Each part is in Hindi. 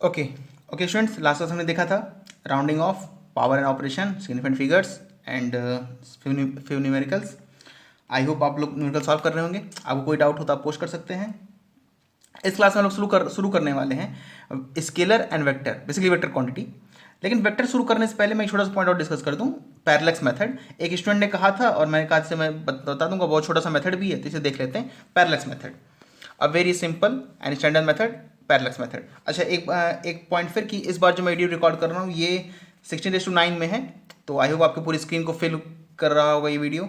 Okay okay students, last class हमने देखा था rounding off power and operation, significant figures and few numericals. I hope आप लोग न्यूमेरिकल सॉल्व कर रहे होंगे। आपको कोई डाउट हो तो आप पोस्ट कर सकते हैं। इस क्लास में हम लोग शुरू करने वाले हैं scalar and vector, basically vector quantity. लेकिन वेक्टर शुरू करने से पहले मैं एक छोटा सा पॉइंट और डिस्कस कर दूं। पैरेलक्स मेथड एक स्टूडेंट ने कहा था और मैंने कहा से मैं बता दूंगा, बहुत छोटा सा मेथड भी है, तो इसे देख लेते हैं। Parallax method, a very simple and standard method, parallax method. अच्छा, एक पॉइंट फिर कि इस बार जो मैं वीडियो रिकॉर्ड कर रहा हूँ ये 16:9 में है, तो आई होप आपकी पूरी स्क्रीन को फिल कर रहा होगा ये वीडियो।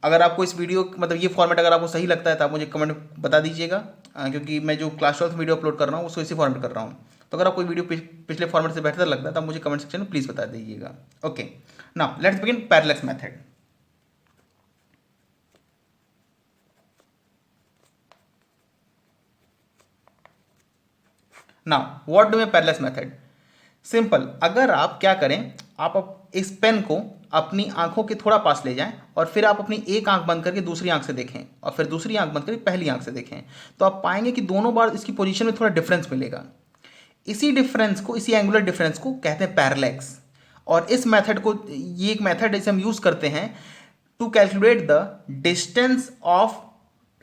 अगर आपको इस वीडियो मतलब ये फॉर्मेट अगर आपको सही लगता है तो आप मुझे कमेंट बता दीजिएगा, क्योंकि मैं जो क्लास 12 वीडियो अपलोड कर रहा हूँ उसको इसी फॉर्मेट कर रहा हूँ। तो अगर आपको वीडियो पिछले फॉर्मेट से बेहतर लगता है तो आप मुझे कमेंट सेक्शन में प्लीज़ बता दीजिएगा। Okay, now let's begin parallax method. Now what do we parallax method? Simple, अगर आप क्या करें, इस पेन को अपनी आंखों के थोड़ा पास ले जाएं और फिर आप अपनी एक आंख बंद करके दूसरी आंख से देखें और फिर दूसरी आंख बंद करके पहली आंख से देखें, तो आप पाएंगे कि दोनों बार इसकी पोजीशन में थोड़ा डिफरेंस मिलेगा। इसी डिफरेंस को, इसी एंगुलर डिफरेंस को कहते हैं पैरेलैक्स। और इस मेथड को, ये एक मेथड है जिसे हम यूज करते हैं to calculate the distance of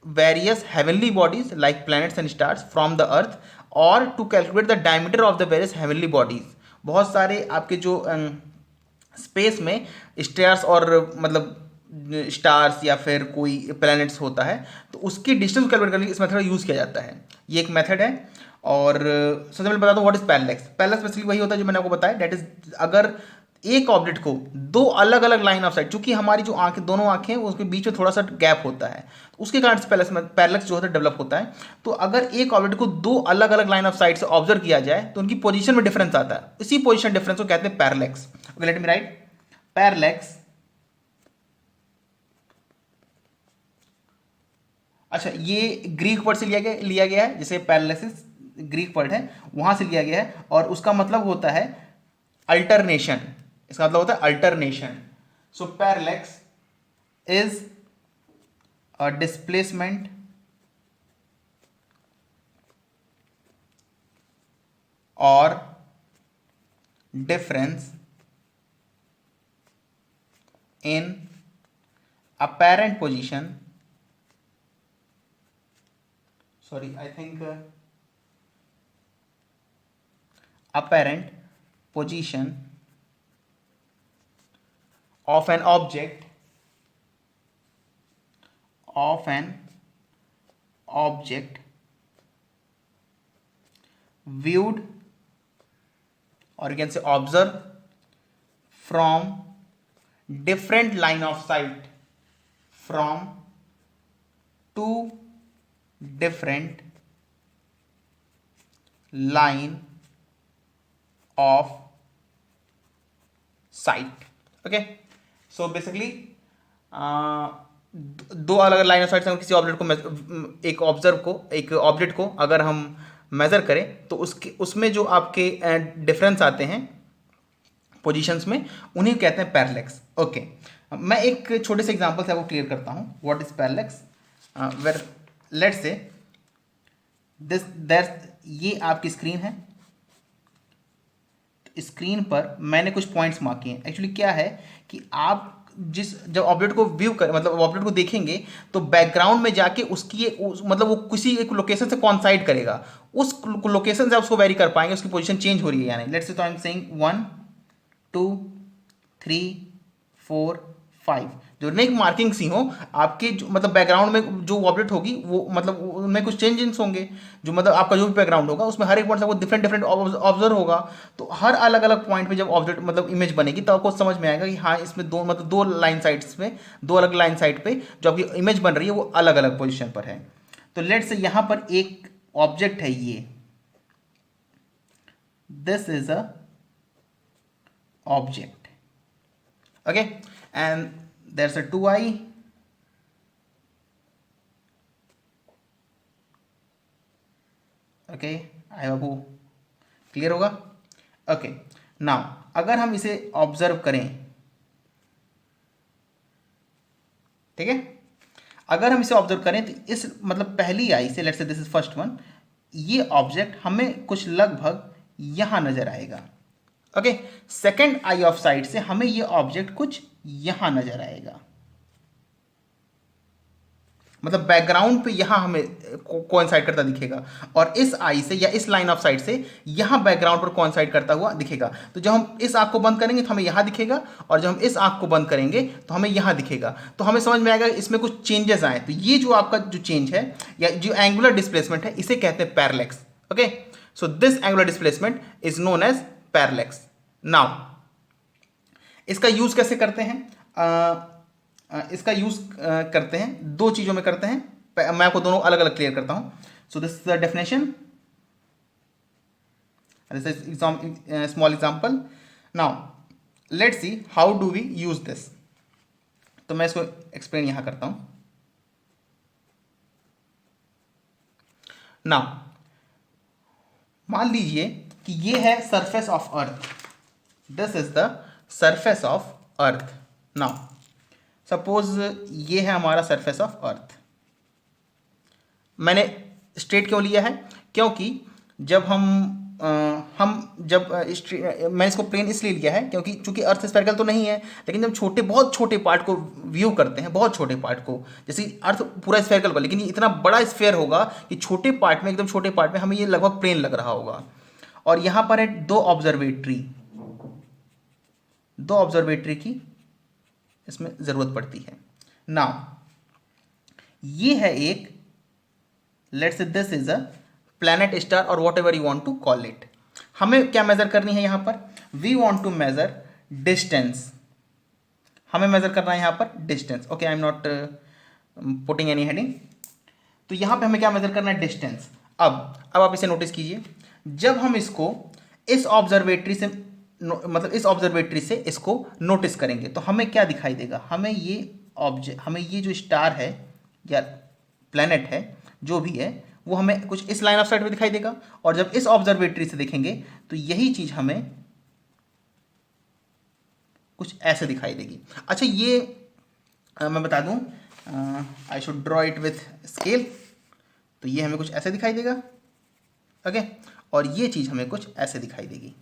various heavenly bodies like planets and stars from the earth, और to calculate the diameter of the various heavenly bodies। बहुत सारे आपके जो स्पेस में स्टार्स और मतलब स्टार्स या फिर कोई प्लैनेट्स होता है, तो उसकी डिस्टेंस कैलकुलेट करने के लिए इस मेथड का यूज़ किया जाता है। ये एक मेथड है। और सबसे पहले बता दूं what is parallax. Parallax basically वही होता है जो मैंने आपको बताया, डेट इज अगर एक ऑब्जेक्ट को दो अलग अलग लाइन ऑफ साइट, चूंकि हमारी जो आंखें, दोनों आंखें उसके बीच में थोड़ा सा गैप होता है, तो उसके कारण से पैरेलैक्स जो होता है डेवलप होता है। तो अगर एक ऑब्जेक्ट को दो अलग अलग लाइन ऑफ साइट से ऑब्जर्व किया जाए तो उनकी पोजीशन में डिफरेंस आता है, इसी पोजीशन डिफरेंस को कहते हैं parallax. Okay, late me right parallax. अच्छा, ये ग्रीक वर्ड से लिया गया है, जैसे पैरालिसिस ग्रीक वर्ड है, वहां से लिया गया है और उसका मतलब होता है अल्टरनेशन। इसका मतलब होता है alternation. So parallax is a displacement और difference in apparent position, sorry I think apparent position of an object, of an object viewed, or you can say observe, from different line of sight, from two different line of sight। Okay, so basically दो अलग अलग लाइन ऑफ साइट से हम किसी ऑब्जेक्ट को, एक ऑब्जेक्ट को अगर हम मेजर करें तो उसके उसमें जो आपके डिफरेंस आते हैं पोजीशंस में, उन्हें कहते हैं पैरेलैक्स। ओके, मैं एक छोटे से एग्जांपल से आपको क्लियर करता हूं what is parallax. Where let's say this that, ये आपकी स्क्रीन है। स्क्रीन पर मैंने कुछ पॉइंट्स मार्क किए हैं। एक्चुअली क्या है कि आप जब ऑब्जेक्ट को व्यू कर, मतलब ऑब्जेक्ट को देखेंगे तो बैकग्राउंड में जाके मतलब वो किसी एक लोकेशन से कॉन्साइड करेगा, उस लोकेशन से आप उसको वेरी कर पाएंगे उसकी पोजीशन चेंज हो रही है या नहीं। लेट्स से, तो आई एम सेइंग 1 2 3 4 5, जो नेक मार्किंग सी हो आपके, जो मतलब बैकग्राउंड में जो ऑब्जेक्ट होगी वो मतलब उनमें कुछ चेंजेस होंगे, जो मतलब आपका जो भी बैकग्राउंड होगा उसमें हर एक पॉइंट से आपको डिफरेंट डिफरेंट ऑब्जर्व होगा। तो हर अलग अलग पॉइंट पे जब ऑब्जेक्ट मतलब इमेज बनेगी तो आपको समझ में आएगा कि हाँ, इसमें दो मतलब दो लाइन साइड्स में, दो अलग लाइन साइड पे जो आपकी इमेज बन रही है वो अलग अलग पोजिशन पर है। तो लेट्स से यहाँ पर एक ऑब्जेक्ट है, ये this is a object. Okay, and there's a 2i, okay, I hope वो क्लियर होगा। ओके, नाउ अगर हम इसे ऑब्जर्व करें, ठीक है, अगर हम इसे ऑब्जर्व करें तो इस मतलब पहली आई से, let's say this is first one, ये ऑब्जेक्ट हमें कुछ लगभग यहां नजर आएगा। Okay, second I of site से हमें ये ऑब्जेक्ट कुछ यहां नजर आएगा, मतलब बैकग्राउंड पे यहां हमें कोइंसाइड करता दिखेगा, और इस आई से या इस लाइन ऑफ साइट से यहां बैकग्राउंड पर कोइंसाइड करता हुआ दिखेगा। तो जब हम इस आंख को बंद करेंगे तो हमें यहां दिखेगा, और जब हम इस आंख को बंद करेंगे तो हमें यहां दिखेगा। तो हमें समझ में आएगा इसमें कुछ चेंजेस आए। तो ये जो आपका जो चेंज है या जो एंगुलर डिस्प्लेसमेंट है, इसे कहते हैं parallax. Okay, so this angular displacement is known as parallax. Now इसका यूज कैसे करते हैं? इसका यूज करते हैं दो चीजों में करते हैं। मैं आपको दोनों अलग अलग क्लियर करता हूं। So this is the definition, this is small example. Now let's see how do we use this. तो मैं इसको एक्सप्लेन यहां करता हूं। नाउ मान लीजिए कि ये है surface of earth, this is the surface of earth. Now suppose ये है हमारा सरफेस ऑफ अर्थ। मैंने स्ट्रेट क्यों लिया है? क्योंकि जब मैंने इसको प्लेन इसलिए लिया है क्योंकि चूंकि अर्थ स्फेरिकल तो नहीं है, लेकिन जब बहुत छोटे पार्ट को व्यू करते हैं, बहुत छोटे पार्ट को, जैसे अर्थ पूरा स्फेरिकल होगा लेकिन ये इतना बड़ा स्फेयर होगा कि छोटे पार्ट में, एकदम छोटे पार्ट में हमें ये लगभग प्लेन लग रहा होगा। और यहां पर है दो ऑब्जर्वेटरी की इसमें जरूरत पड़ती है। नाउ ये है एक, let's say this is a planet, star और whatever you want to call it. हमें क्या मेजर करनी है यहां पर? We want to measure distance. हमें मेजर करना है यहां पर distance. Okay, I am not putting any heading. तो यहां पे हमें क्या मेजर करना है? डिस्टेंस। अब आप इसे नोटिस कीजिए, जब हम इसको इस ऑब्जर्वेटरी से मतलब इस ऑब्जर्वेटरी से इसको नोटिस करेंगे तो हमें क्या दिखाई देगा? हमें ये जो स्टार है या प्लैनेट है जो भी है वो हमें कुछ इस लाइन ऑफ साइट में दिखाई देगा, और जब इस ऑब्जर्वेटरी से देखेंगे तो यही चीज हमें कुछ ऐसे दिखाई देगी। अच्छा, ये मैं बता दूं, I should draw it with scale. तो ये हमें कुछ ऐसे दिखाई देगा, ओके, और ये चीज हमें कुछ ऐसे दिखाई देगी।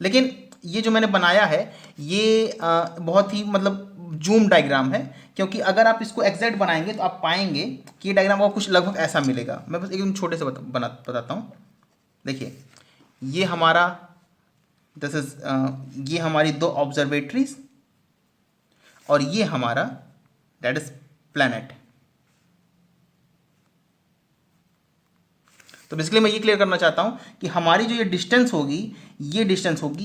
लेकिन ये जो मैंने बनाया है ये बहुत ही मतलब जूम डायग्राम है, क्योंकि अगर आप इसको एग्जैक्ट बनाएंगे तो आप पाएंगे कि ये डायग्राम आपको कुछ लगभग ऐसा मिलेगा। मैं बस एकदम छोटे से बताता हूँ। देखिए, ये हमारा दिस इज ये हमारी दो ऑब्जर्वेटरीज, और ये हमारा दैट इज प्लैनेट। तो बेसिकली मैं ये क्लियर करना चाहता हूं कि हमारी जो ये डिस्टेंस होगी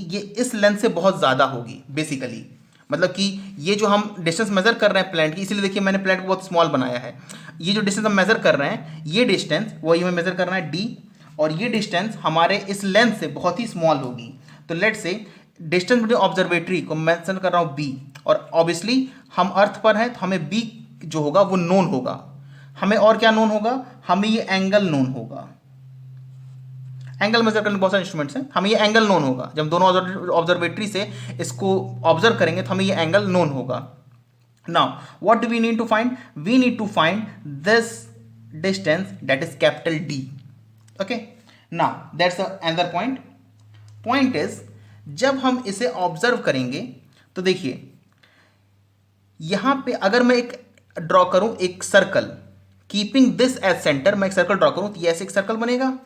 ये इस लेंथ से बहुत ज़्यादा होगी बेसिकली। मतलब कि ये जो हम डिस्टेंस मेजर कर रहे हैं प्लैनेट की, इसीलिए देखिए मैंने प्लैनेट को बहुत स्मॉल बनाया है। ये जो डिस्टेंस हम मेजर कर रहे हैं, ये डिस्टेंस वही हमें मेजर करना है d, और ये डिस्टेंस हमारे इस लेंथ से बहुत ही स्मॉल होगी। तो लेट से डिस्टेंस बिटवीन ऑब्जर्वेटरी को मेंशन कर रहा हूँ b, और ऑब्वियसली हम अर्थ पर हैं तो हमें b जो होगा वो नोन होगा। हमें और क्या नोन होगा? हमें ये एंगल नोन होगा। एंगल मेजर करने बहुत सारे इंस्ट्रूमेंट्स हैं, हमें ये एंगल नोन होगा। जब दोनों ऑब्जर्वेटरी से इसको ऑब्जर्व करेंगे तो हमें ये एंगल नोन होगा। Now what do we need to find? We need to find this distance that is capital D। Okay, now that's another point. Point is, जब हम इसे ऑब्जर्व करेंगे तो देखिए यहां पे अगर मैं एक ड्रॉ करूं, एक circle, keeping this as centre, मैं एक सर्कल ड्रॉ करूं तो ये ऐसे एक सर्कल बनेगा,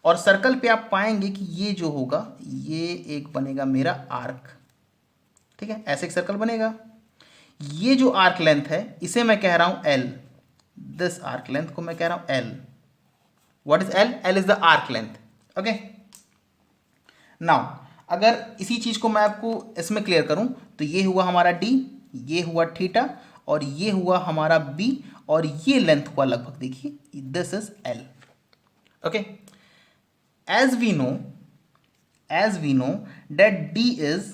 और सर्कल पे आप पाएंगे कि ये जो होगा ये एक बनेगा मेरा आर्क। ठीक है, ऐसे एक सर्कल बनेगा। ये जो आर्क लेंथ है इसे मैं कह रहा हूं L। दिस आर्क लेंथ को मैं कह रहा हूं L। What is L? L is the arc length. Okay, now अगर इसी चीज को मैं आपको इसमें क्लियर करूं तो ये हुआ हमारा D, ये हुआ थीटा, और ये हुआ हमारा B, और ये लेंथ हुआ लगभग, देखिए this is L। Okay, as we know that D is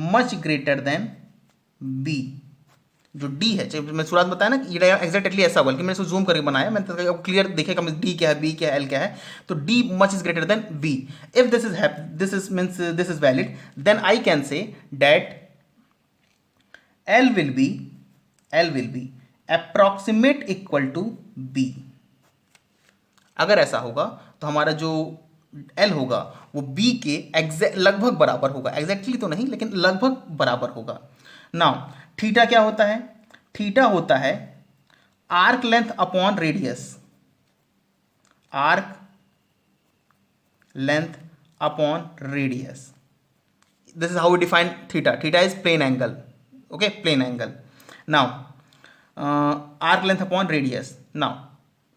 much greater than B। जो D है, मैं शुरुआत में बताया ना कि ये डायग्राम एग्जैक्टली ऐसा होगा, लेकिन मैंने इसको जूम करके बनाया, मैंने आपको क्लियर देखेगा D क्या है, B क्या है, L क्या है। तो D much is greater than B। if this is valid, then I can say that L will be approximate equal to B। अगर ऐसा होगा तो हमारा जो एल होगा वो बी के लगभग बराबर होगा, एग्जैक्टली तो नहीं लेकिन लगभग बराबर होगा। नाउ थीटा क्या होता है? थीटा होता है arc length upon radius, arc length upon radius. This is how we define theta. Theta is plane angle. Okay, plane angle. Now, arc length upon radius. Now,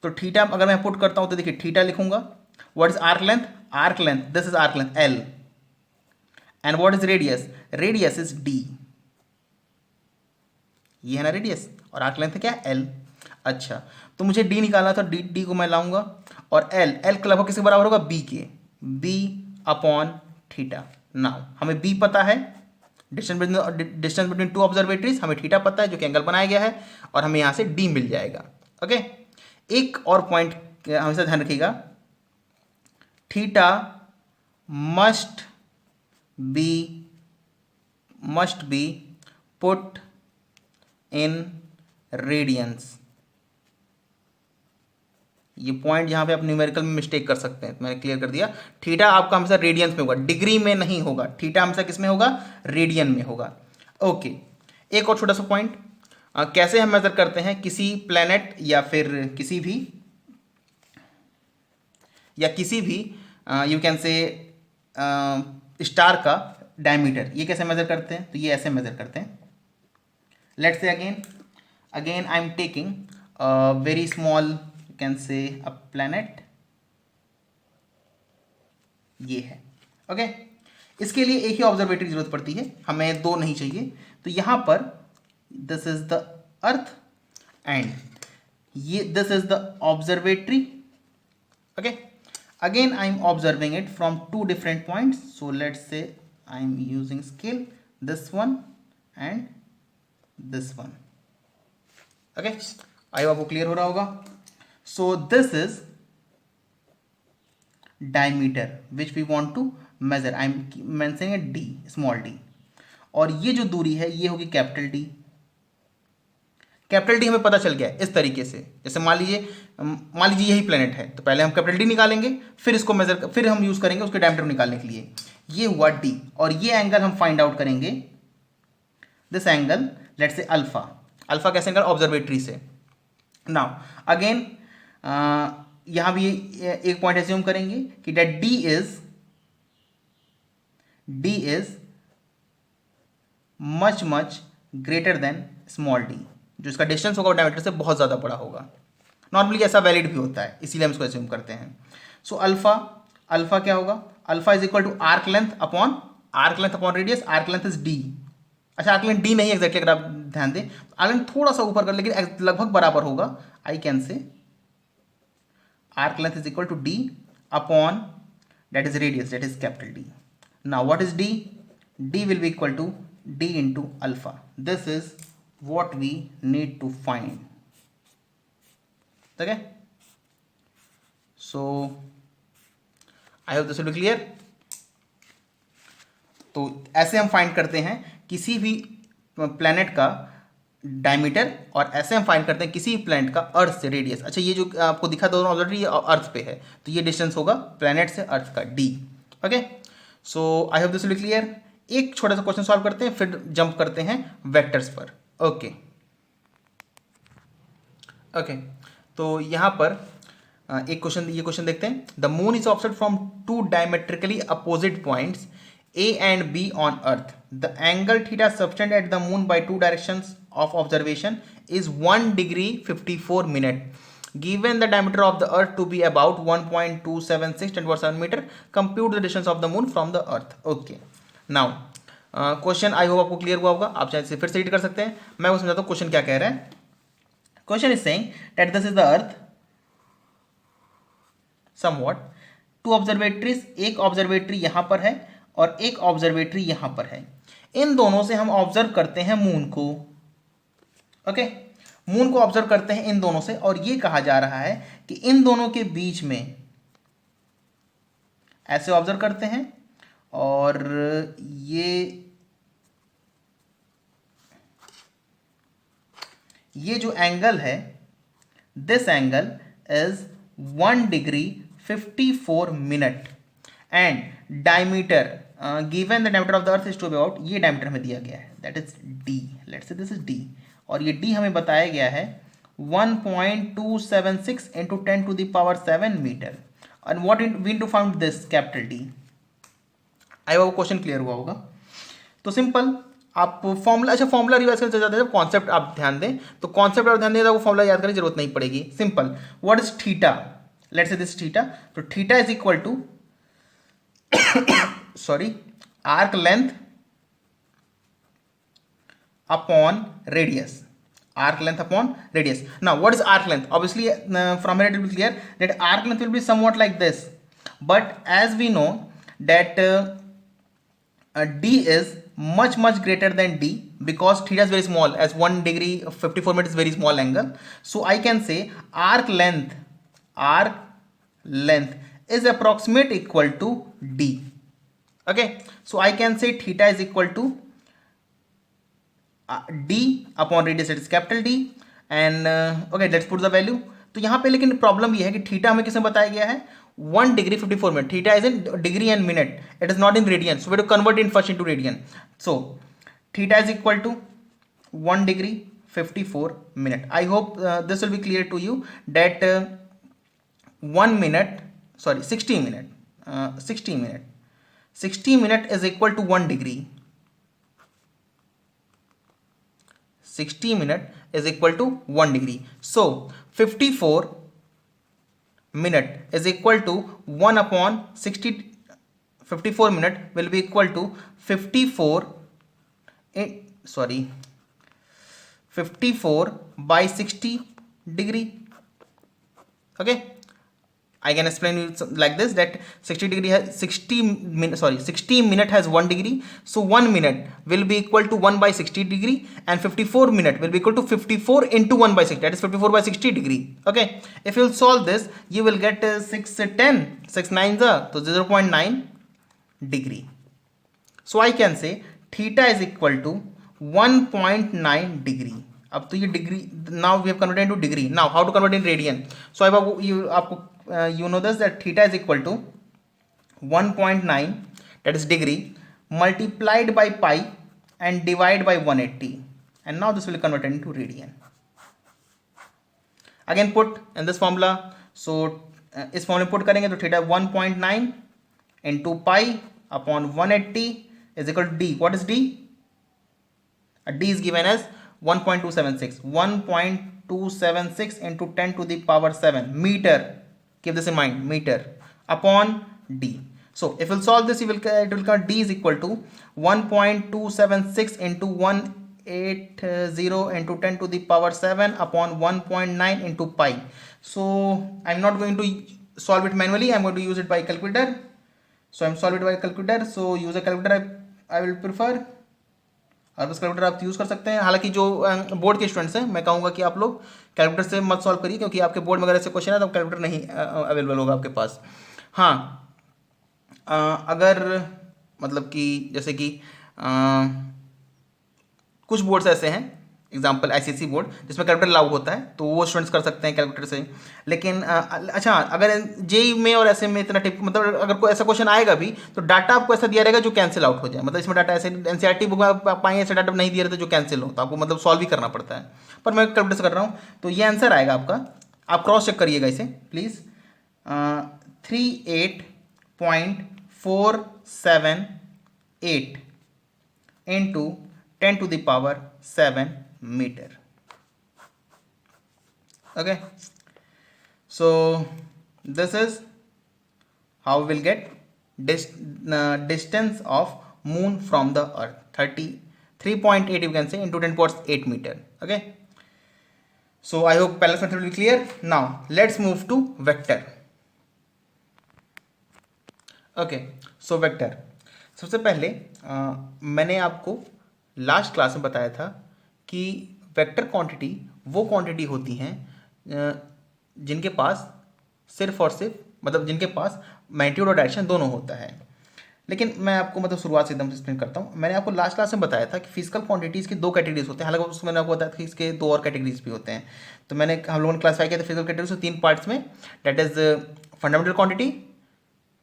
तो थीटा अगर मैं पुट करता हूं तो देखिए थीटा लिखूंगा. What is arc length? Arc length. This is arc length L. And what is radius? Radius is D. ये है ना रेडियस और आर्क लेंथ क्या है? L. अच्छा, तो मुझे D निकालना था. D को मैं लाऊंगा और L लगभग किसके बराबर होगा? B के. B upon theta. नाउ हमें B पता है, डिस्टेंस बिटवीन टू ऑब्जर्वेटरीज, हमें थीटा पता है जो कि एंगल बनाया गया है, और हमें यहाँ से D मिल जाएगा. ओके, एक और पॉइंट हमेशा ध्यान रखिएगा, theta must be put in radiance. ये पॉइंट जहां पे आप न्यूमेरिकल में मिस्टेक कर सकते हैं, मैंने क्लियर कर दिया. थीटा आपका हमेशा रेडियंस में होगा, डिग्री में नहीं होगा. थीटा हमेशा किस में होगा? रेडियन में होगा. ओके, एक और छोटा सा पॉइंट, कैसे हम मेजर करते हैं किसी प्लैनेट या फिर किसी भी यू कैन से स्टार का डायमीटर, ये कैसे मेजर करते हैं? तो ये ऐसे मेजर करते हैं. Let's say again I am taking very small, can say a planet, ये है. ओके, इसके लिए एक ही ऑब्जर्वेटरी की जरूरत पड़ती है, हमें दो नहीं चाहिए. तो यहां पर this is the earth and ये this is the observatory. Okay, again I am observing it from two different points. So let's say I am using scale, this one and this one. Okay, आई आपको क्लियर हो रहा होगा. So this is diameter which we want to measure. I am mentioning a D, small d. और ये जो दूरी है ये होगी कैपिटल D. कैपिटल D हमें पता चल गया है इस तरीके से. जैसे मान लीजिए यही प्लेनेट है, तो पहले हम कैपिटल D निकालेंगे, फिर इसको मेजर, फिर हम यूज करेंगे उसके डायमीटर निकालने के लिए. ये हुआ D, और ये एंगल हम फाइंड आउट करेंगे. This angle let's say alpha. Alpha कैसे निकाल? ऑब्जर्वेटरी से. नाउ अगेन यहां भी एक पॉइंट एज्यूम करेंगे कि that D is much greater than small d, जो इसका डिस्टेंस होगा डायमीटर से बहुत ज्यादा बड़ा होगा. नॉर्मली ऐसा वैलिड भी होता है, इसीलिए हम इसको एज्यूम करते हैं. सो अल्फा क्या होगा? Alpha is equal to arc length upon radius. Arc length is D. अच्छा, आर्क लेंथ D नहीं एग्जैक्टली, अगर आप ध्यान दें आर्क लेंथ थोड़ा सा ऊपर कर, लेकिन लगभग बराबर होगा. I can say arc length is equal to D upon that is radius, that is capital D. Now what is D? D will be equal to D into alpha. This is what we need to find. Okay, so I hope this will be clear. तो ऐसे हम फाइंड करते हैं किसी भी प्लैनेट का डायमीटर, और ऐसे हम फाइंड करते हैं किसी प्लैनेट का अर्थ से रेडियस. अच्छा, ये जो आपको दिखा दोनों ऑब्जर्वेटरी ये अर्थ पे है, तो ये डिस्टेंस होगा प्लैनेट से अर्थ का D. Okay, so I hope this will be clear. एक छोटा सा क्वेश्चन सॉल्व करते हैं, फिर जंप करते हैं वेक्टर्स पर. ओके, तो यहाँ पर ये क्वेश्चन देखते हैं. The moon is observed from two diametrically opposite points A and B on Earth. The angle theta subtended at the moon by two directions of observation is 1 degree 54 minute. Given the diameter of the Earth to be about 1.276 10 centimeter, compute the distance of the moon from the Earth. Okay. Now, question I hope आपको क्लियर हुआ होगा. आप चाहे फिर से रीड कर सकते हैं, मैं वो समझाता हूँ क्वेश्चन क्या कह रहा है. Question is saying that this is the earth somewhat. Two observatories, एक ऑब्जर्वेटरी यहां पर है और एक ऑब्जर्वेटरी यहां पर है. इन दोनों से हम ऑब्जर्व करते हैं मून को. ओके, मून को ऑब्जर्व करते हैं इन दोनों से, और ये कहा जा रहा है कि इन दोनों के बीच में ऐसे ऑब्जर्व करते हैं, और ये जो एंगल है, this angle is 1 degree 54 minute and diameter given the diameter of the earth is to be about, ये डायमीटर हमें दिया गया है, that is D, let's say this is D, और ये डी हमें बताया गया है 1.276 into 10 to the power 7 metre, and what we need to find this capital D. आई वो क्वेश्चन क्लियर हुआ होगा। तो सिंपल आप फॉर्मूला, अच्छा फॉर्मूला रिवाइज करते जाते हैं, कॉन्सेप्ट आप ध्यान दें, तो कॉन्सेप्ट आप ध्यान दें तो वो फॉर्मूला याद करने की जरूरत नहीं पड़ेगी। Simple, what is theta, let's say this theta, तो theta is equal to sorry arc length upon radius, arc length upon radius. Now what is arc length? Obviously from here it will be clear that arc length will be somewhat like this, but as we know that d is much greater than d because theta is very small, as 1 degree 54 minutes is very small angle. So I can say arc length is approximate equal to d. Okay, so I can say theta is equal to d upon radius, it is capital D, and okay let's put the value. तो यहाँ पे लेकिन प्रॉब्लम ये है कि थीटा हमें किसमें बताया गया है 1 degree 54 minute, theta is in degree and minute, it is not in radian, so we to convert in first into radian. So theta is equal to 1 degree 54 minute. I hope this will be clear to you that 1 minute sorry 60 minute is equal to 1 degree, 60 minute is equal to 1 degree. So 54 minute is equal to 1 upon 60. 54 minute will be equal to 54 by 60 degree. Okay, I can explain you like this, that 60 minute has 1 degree, so 1 minute will be equal to 1 by 60 degree, and 54 minute will be equal to 54 into 1 by 60, that is 54 by 60 degree. Okay, if you will solve this you will get 6 9s are so 0.9 degree. So I can say theta is equal to 1.9 degree. अब तो ये degree, now we have converted into degree. Now how to convert in radian? So आपको you know this, that theta is equal to 1.9, that is degree, multiplied by pi and divided by 180, and now this will convert into radian. Again put in this formula, so इस फॉर्मूले पुट करेंगे तो theta 1.9 into pi upon 180 is equal to d. What is d? D is given as 1.276 into 10 to the power 7 meter. Keep this in mind, meter upon d. So if we'll solve this, it will come d is equal to 1.276 into 180 into 10 to the power 7 upon 1.9 into pi. So I'm not going to solve it manually, I'm going to use it by calculator. So I'm solve it by calculator, so use a calculator I will prefer, और बस कैलकुलेटर आप यूज़ कर सकते हैं। हालांकि जो बोर्ड के स्टूडेंट्स हैं मैं कहूँगा कि आप लोग कैलकुलेटर से मत सॉल्व करिए, क्योंकि आपके बोर्ड में अगर ऐसे क्वेश्चन है तो कैलकुलेटर नहीं अवेलेबल होगा आपके पास। हाँ, अगर मतलब कि जैसे कि कुछ बोर्ड्स ऐसे हैं, एग्जाम्पल आईसीएसई बोर्ड जिसमें कैलकुलेटर लागू होता है, तो वो स्टूडेंट्स कर सकते हैं कैलकुलेटर से। लेकिन अच्छा, अगर जेई में और ऐसे में इतना टिप, मतलब अगर कोई ऐसा क्वेश्चन आएगा भी तो डाटा आपको ऐसा दिया रहेगा जो कैंसिल आउट हो जाए, मतलब इसमें डाटा ऐसे एनसीईआरटी बुक में आप पाएंगे ऐसे डाटा नहीं दिया रहता जो कैंसिल हो, तो आपको मतलब सॉल्व ही करना पड़ता है। पर मैं कैलकुलेटर से कर रहा हूँ, तो ये आंसर आएगा आपका, आप क्रॉस चेक करिएगा इसे please. 38.478 into 10 to the power 7 meter. Okay, so this is how we will get distance of moon from the earth, 33.8 you can say into 10 power 8 meter. Okay, so I hope Pallas method will be clear. Now let's move to vector. Okay, so vector, सबसे पहले मैंने आपको लास्ट क्लास में बताया था कि वेक्टर क्वांटिटी वो क्वांटिटी होती हैं जिनके पास सिर्फ और सिर्फ, मतलब जिनके पास मैग्नीट्यूड और डायरेक्शन दोनों होता है। लेकिन मैं आपको मतलब शुरुआत से एकदम से एक्सप्लेन करता हूँ। मैंने आपको लास्ट क्लास में बताया था कि फिजिकल क्वांटिटीज़ की दो कैटेगरीज होते हैं, हालांकि उसमें मैंने आपको बताया था कि इसके दो और कैटेगरीज भी होते हैं। तो हम लोगों ने क्लासीफाई किया था फिजिकल कैटेगरीज को तीन पार्ट्स में, that is fundamental quantity,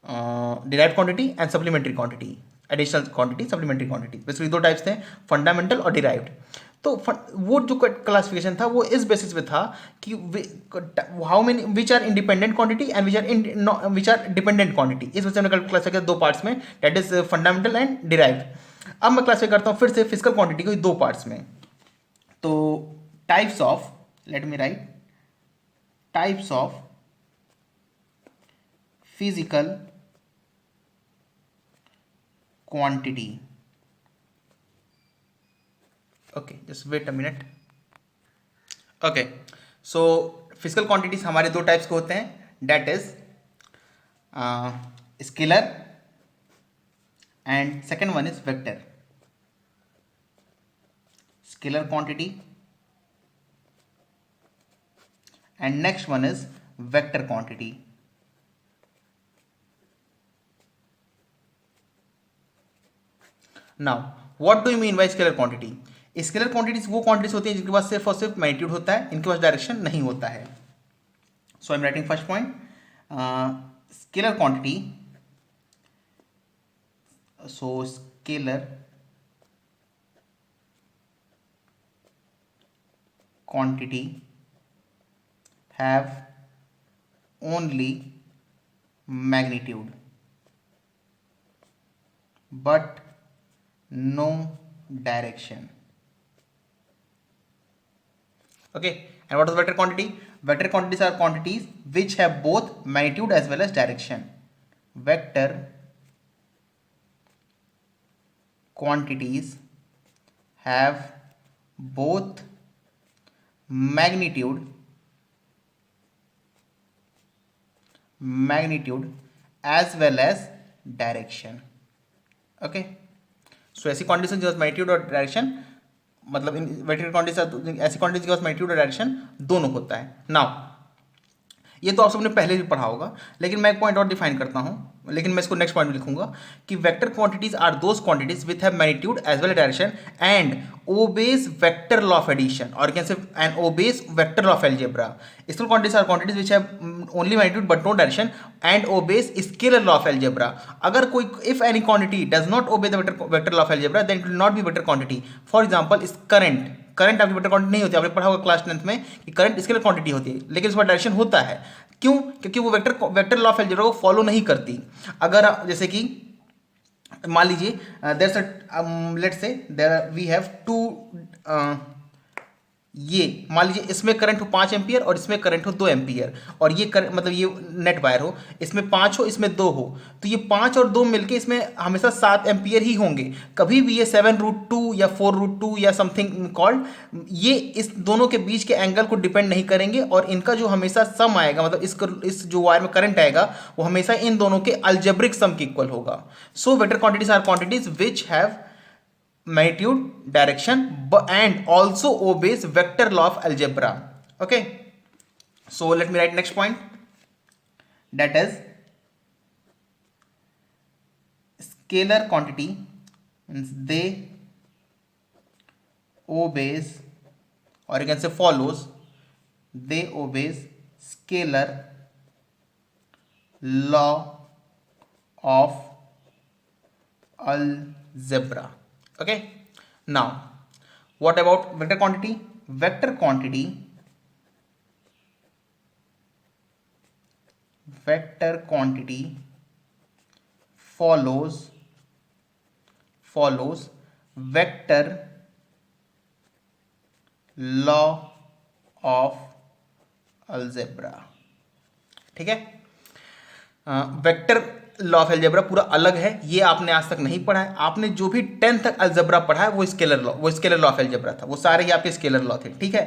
derived quantity and supplementary quantity, additional quantity, supplementary quantity. Basically दो टाइप्स थे, फंडामेंटल और डिराइव्ड। तो वो जो क्लासिफिकेशन था वो इस बेसिस पे था कि how many which are independent quantity and which are dependent quantity. इस वजह से हमने क्लासिफाई किया दो पार्ट्स में, that is fundamental and derived. अब मैं क्लासिफाई करता हूँ फिर से फिजिकल क्वांटिटी को दो पार्ट्स में। तो types of, let me write, types of physical quantity. Okay, just wait a minute. Okay, so physical quantities हमारे दो टाइप्स के होते हैं, that is scalar and second one is vector. Scalar quantity and next one is vector quantity. Now what do you mean by scalar quantity? Scalar quantities वो क्वांटिटीज होती है जिनके पास सिर्फ और सिर्फ मैग्नीट्यूड होता है, इनके पास डायरेक्शन नहीं होता है। So I am writing first point, scalar quantity, so scalar quantity have only magnitude but no direction. Okay, and what is vector quantity? Vector quantities are quantities which have both magnitude as well as direction. Vector quantities have both magnitude as well as direction. Okay, so ऐसी क्वांटिटीज जो मैग्नीट्यूड और डायरेक्शन, मतलब इन वेक्टर क्वांटिटीज ऐसी क्वांटिटीज के पास मैग्नीट्यूड और डायरेक्शन दोनों होता है। नाउ ये तो आप सबने पहले भी पढ़ा होगा, लेकिन मैं एक पॉइंट और डिफाइन करता हूँ, लेकिन मैं इसको नेक्स्ट पॉइंट में लिखूंगा कि vector quantities are those quantities with have magnitude as well direction and obeys vector law of addition, और can say and obeys vector law of algebra. Scalar quantities are quantities which have only magnitude but no direction and obeys scalar law of algebra. अगर कोई, if any quantity does not obey the vector law of algebra then it will not be vector quantity. For example इस करंट आपकी वेक्टर क्वांटिटी नहीं होती, आपने पढ़ा होगा क्लास 10th में कि करंट स्केलर क्वांटिटी होती है, लेकिन उसका डायरेक्शन होता है। क्यों? क्योंकि वो वेक्टर लॉ ऑफ अलजेब्रा को फॉलो नहीं करती। अगर जैसे कि मान लीजिए let's say there we have to, ये मान लीजिए इसमें करंट हो 5 एम्पियर और इसमें करंट हो 2 एम्पियर, और ये मतलब ये नेट वायर हो, इसमें 5 हो इसमें 2 हो, तो ये 5 और 2 मिलके इसमें हमेशा 7 एम्पियर ही होंगे। कभी भी ये 7√2 या 4√2 या समथिंग कॉल्ड, ये इस दोनों के बीच के एंगल को डिपेंड नहीं करेंगे, और इनका जो हमेशा सम आएगा, मतलब इस जो वायर में करंट आएगा वो हमेशा इन दोनों के अलजेब्रिक सम के इक्वल होगा। So vector quantities are quantities which have magnitude, direction and also obeys vector law of algebra. Okay, so let me write next point, that is scalar quantity means they obeys, or you can say follows, they obeys scalar law of algebra. Okay, now what about vector quantity? Vector quantity follows vector law of algebra. ठीक है, वेक्टर लॉ ऑफ अलजेब्रा पूरा अलग है, ये आपने आज तक नहीं पढ़ा है। आपने जो भी 10th तक अलजेब्रा पढ़ा है वो स्केलर लॉ ऑफ अलजेब्रा था, वो सारे ही आपके स्केलर लॉ थे। ठीक है,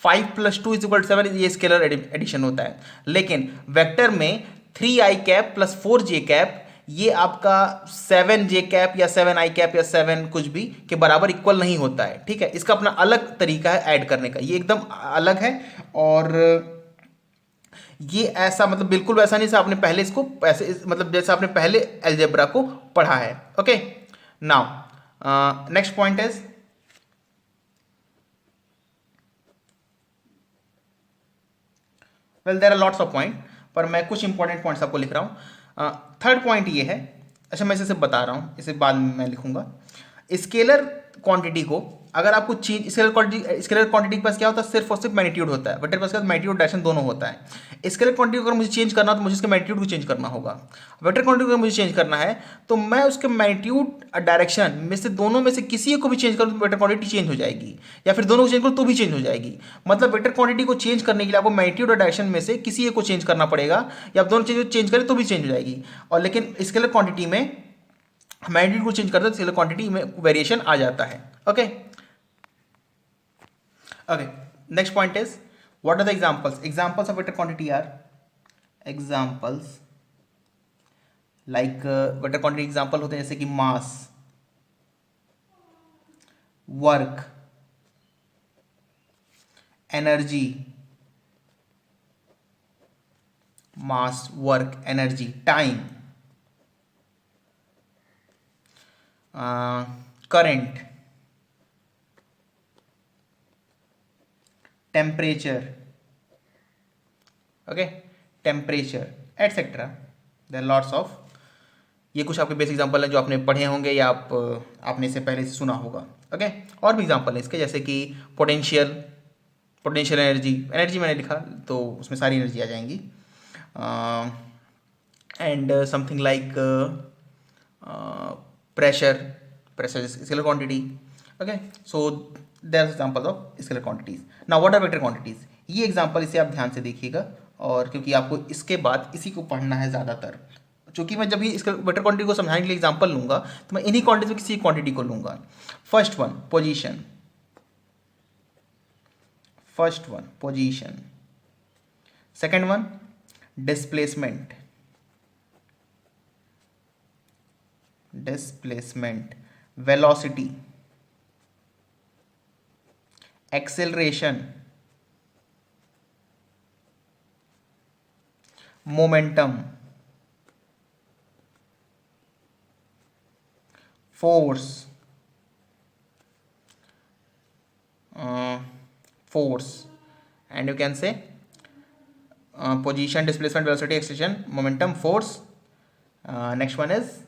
5 + 2 = 7 ये स्केलर एडिशन होता है, लेकिन वेक्टर में 3i cap plus 4j cap ये आपका 7j कैप या 7i कैप या 7 कुछ भी के बराबर इक्वल नहीं होता है। ठीक है, इसका अपना अलग तरीका है ऐड करने का, ये एकदम अलग है। और ये ऐसा मतलब बिल्कुल वैसा नहीं, आपने पहले इसको ऐसे मतलब जैसे आपने पहले अलजेब्रा को पढ़ा है। Okay, now next point is well there are lots of point, पर मैं कुछ इंपॉर्टेंट पॉइंट्स आपको लिख रहा हूँ। थर्ड पॉइंट ये है, अच्छा मैं इसे सिर्फ बता रहा हूँ, इसे बाद में मैं लिखूंगा। स्केलर क्वांटिटी को अगर आपको चेंज, स्केलर क्वांटिटी के पास क्या होता है, सिर्फ और सिर्फ मैग्नीट्यूड होता है, वेक्टर के पास मैग्नीट्यूड डायरेक्शन दोनों होता है। स्केलर क्वांटिटी को अगर मुझे चेंज करना हो तो मुझे उसके मैग्नीट्यूड को चेंज करना होगा। वेक्टर क्वांटिटी को अगर मुझे चेंज करना है तो मैं उसके मैग्नीट्यूड डायरेक्शन में से दोनों में से किसी को भी चेंज करूँ तो वेक्टर क्वांटिटी चेंज हो जाएगी, या फिर दोनों को चेंज करूँ तो भी चेंज हो जाएगी। मतलब वेक्टर क्वांटिटी को चेंज करने के लिए आपको मैग्नीट्यूड और डायरेक्शन में से किसी एक को चेंज करना पड़ेगा, या आप दोनों चेंज करें तो भी चेंज हो जाएगी। और लेकिन स्केलर क्वांटिटी में मैग्नीट्यूड को चेंज करते हैं तो स्केलर क्वांटिटी में वेरिएशन आ जाता है। Okay okay, next point is what are the examples of vector quantity are examples like vector quantity example होते हैं जैसे कि mass, work, energy, mass, work, energy, time, current, temperature, okay, temperature etc. there are lots of, ये कुछ आपके बेसिक एग्जांपल हैं जो आपने पढ़े होंगे या आपने इसे पहले से सुना होगा। ओके, और भी एग्जांपल है इसके जैसे कि पोटेंशियल एनर्जी मैंने लिखा तो उसमें सारी एनर्जी आ जाएंगी। And something like pressure scalar quantity. Okay, so there are examples of scalar quantities. Now what are vector quantities, ये एग्जांपल इसे आप ध्यान से देखिएगा, और क्योंकि आपको इसके बाद इसी को पढ़ना है ज़्यादातर, चूंकि मैं जब भी इसका वेक्टर क्वांटिटी को समझाने के लिए एग्जांपल लूंगा तो मैं इन्हीं क्वांटिटी में किसी क्वांटिटी को लूंगा। First one position, second one displacement, velocity, acceleration, momentum, force, and you can say position, displacement, velocity, acceleration, momentum, force. Next one is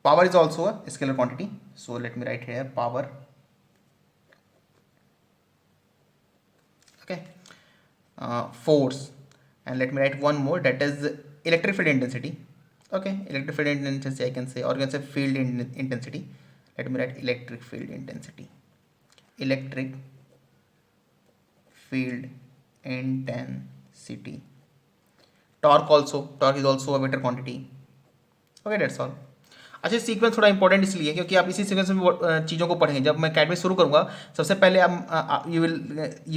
power is also a scalar quantity, so let me write here power. Okay, force, and let me write one more, that is electric field intensity. Okay, electric field intensity I can say, or you can say field intensity. Let me write electric field intensity. Torque is also a vector quantity. Okay, that's all. अच्छा, सीक्वेंस थोड़ा इंपॉर्टेंट इसलिए क्योंकि आप इसी सीक्वेंस में चीज़ों को पढ़ेंगे। जब मैं अकेडमी शुरू करूँगा सबसे पहले आप you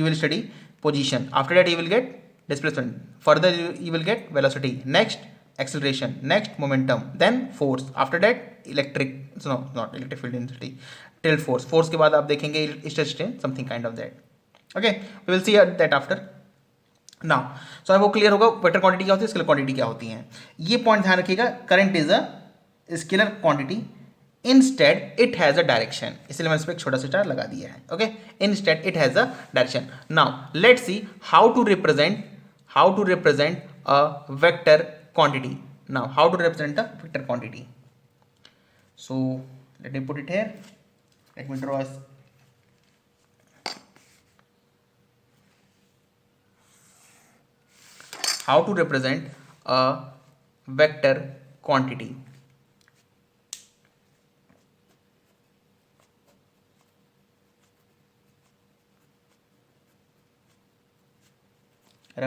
will study position, after that you will get displacement, further you will get velocity, next acceleration, next momentum, then force, after that not electric field intensity till force के बाद आप देखेंगे stress strain, something kind of that. Okay, we will see that after. now so आपको क्लियर होगा वेक्टर क्वांटिटी क्या होती है, स्केलर क्वांटिटी क्या होती है। ये पॉइंट ध्यान रखिएगा, current is a scalar quantity, instead it has a direction, इसलिए मैंने इस पर एक छोटा सा स्टार लगा दिया है। Okay, instead it has a direction. Now let's see how to represent a vector quantity. Now how to represent a vector quantity, so let me put it here, let me draw how to represent a vector quantity.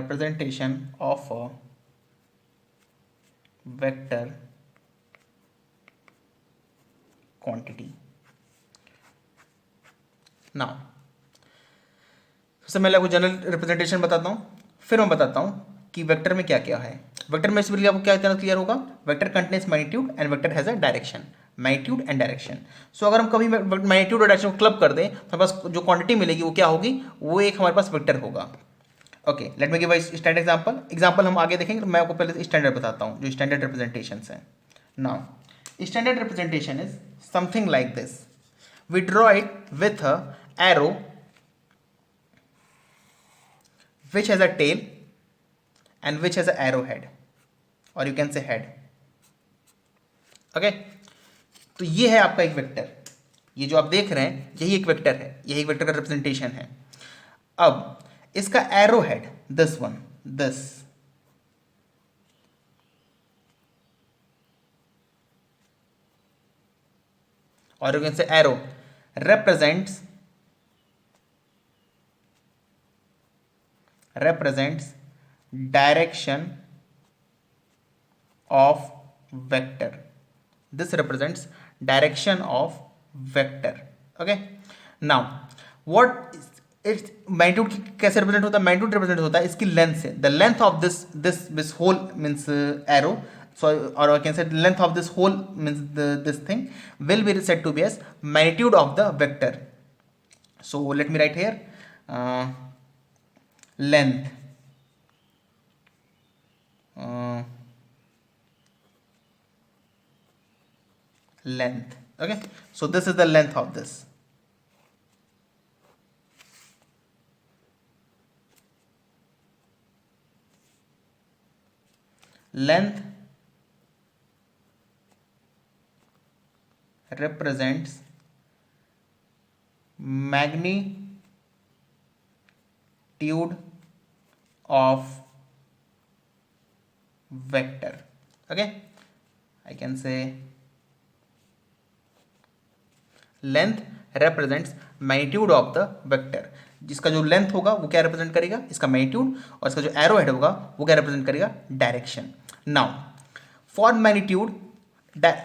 Representation of a vector quantity. Now सबसे पहले आपको जनरल रिप्रेजेंटेशन बताता हूँ, फिर मैं बताता हूँ कि वेक्टर में क्या क्या है। वेक्टर में सिंपली आपको क्या इतना क्लियर होगा, vector contains magnitude and vector has a direction, magnitude and direction. So अगर हम कभी मैग्नीट्यूड और डायरेक्शन को क्लब कर दें तो हमारे पास जो क्वांटिटी मिलेगी वो क्या होगी, वो एक हमारे पास वेक्टर होगा। Okay, let me give a standard example हम आगे देखेंगे, मैं आपको पहले स्टैंडर्ड बताता हूँ जो स्टैंडर्ड रिप्रेजेंटेशन है. Now standard representation is something like this. We draw it with a arrow which has a tail and which has a arrowhead, or you can say head. Okay, तो ये है आपका एक वेक्टर. ये जो आप देख रहे हैं यही एक वेक्टर है, यही एक वेक्टर का रिप्रेजेंटेशन है. अब इसका arrow head, this one, this, और you can say arrow represents direction of vector. This represents direction of vector. Okay, now what its magnitude कैसे रिप्रेजेंट होता है? मैग्नीट्यूड रिप्रेजेंट होता है इसकी लेंथ से. The length of this whole means arrow, so or I can say the length of this whole means this thing will be said to be as magnitude of the vector. So let me write here length, length. Okay, so this is the length of this. Length represents magnitude of vector. Okay, I can say length represents magnitude of the vector. जिसका जो लेंथ होगा वो क्या रिप्रेजेंट करेगा? इसका मैग्नीट्यूड. और इसका जो एरो हेड होगा वो क्या रिप्रेजेंट करेगा? डायरेक्शन. नाउ फॉर मैग्नीट्यूड,